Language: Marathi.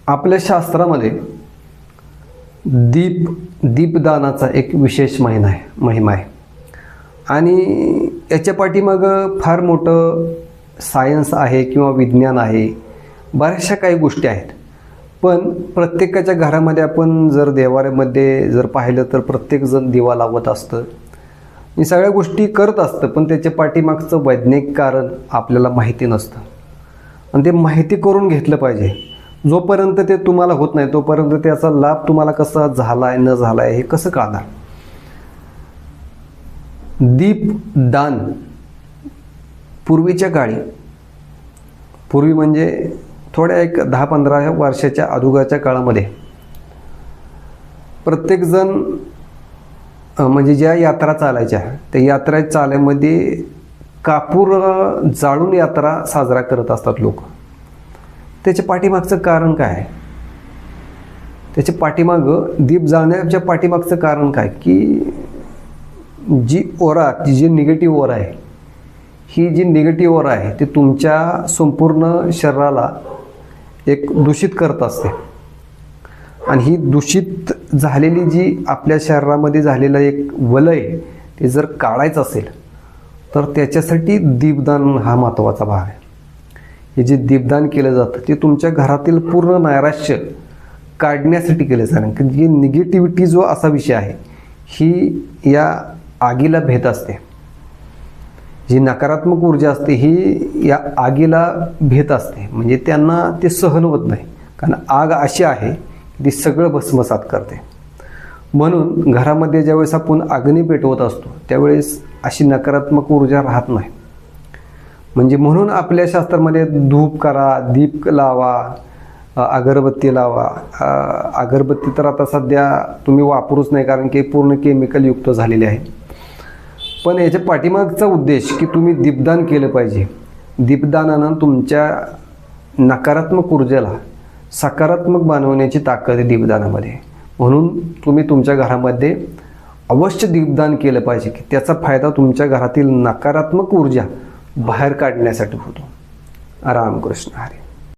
आपल्या शास्त्रामध्ये दीपदानाचा एक विशेष महिमा आहे आणि याच्या पाठीमागं फार मोठं सायन्स आहे किंवा विज्ञान आहे, बऱ्याचशा काही गोष्टी आहेत. पण प्रत्येकाच्या घरामध्ये आपण जर देवाऱ्यामध्ये जर पाहिलं तर प्रत्येकजण दिवा लावत असतं आणि सगळ्या गोष्टी करत असतं, पण त्याच्या पाठीमागचं वैज्ञानिक कारण आपल्याला माहिती नसतं आणि ते माहिती करून घेतलं पाहिजे. जोपर्यंत ते तुम्हाला होत नाही तोपर्यंत त्याचा लाभ तुम्हाला कसा झाला आहे न झाला आहे हे कसं कळणार. दीपदान पूर्वीच्या काळी, पूर्वी म्हणजे थोड्या एक 10-15 वर्षाच्या अगोदरच्या काळामध्ये प्रत्येकजण म्हणजे ज्या यात्रा चालायच्या त्या यात्रा चालायमध्ये कापूर जाळून यात्रा साजरा करत असतात लोक. त्याच्या पाठीमागचं कारण काय आहे? त्याच्या पाठीमागं दीप जाळण्याच्या पाठीमागचं कारण काय की जी निगेटिव्ह ओरा आहे, ही जी निगेटिव्ह ओरा आहे ती तुमच्या संपूर्ण शरीराला एक दूषित करत असते आणि ही दूषित झालेली जी आपल्या शरीरामध्ये झालेलं एक वलय ते जर काढायचं असेल तर त्याच्यासाठी दीपदान हा महत्त्वाचा भाग आहे. हे जे दीपदान केलं जातं ते तुमच्या घरातील पूर्ण नैराश्य काढण्यासाठी केलं जातं. कारण की निगेटिव्हिटी जो असा विषय आहे ही या आगीला भेट असते. जी नकारात्मक ऊर्जा असते ही या आगीला भेट असते, म्हणजे त्यांना ते सहन होत नाही. कारण आग अशी आहे की ती सगळं भस्मसात करते. म्हणून घरामध्ये ज्यावेळेस आपण अग्नी पेटवत असतो त्यावेळेस अशी नकारात्मक ऊर्जा राहत नाही. म्हणजे म्हणून आपल्या शास्त्रामध्ये धूप करा, दीप लावा, अगरबत्ती लावा. अगरबत्ती तर आता सध्या तुम्ही वापरूच नाही कारण की पूर्ण केमिकल युक्त झालेले आहे. पण याच्या पाठीमागचा उद्देश की तुम्ही दीपदान केलं पाहिजे. दीपदानानं तुमच्या नकारात्मक ऊर्जेला सकारात्मक बनवण्याची ताकद आहे दीपदानामध्ये. म्हणून तुम्ही तुमच्या घरामध्ये अवश्य दीपदान केलं पाहिजे की त्याचा फायदा तुमच्या घरातील नकारात्मक ऊर्जा बाहेर काढण्यासाठी होतो. रामकृष्ण हरी.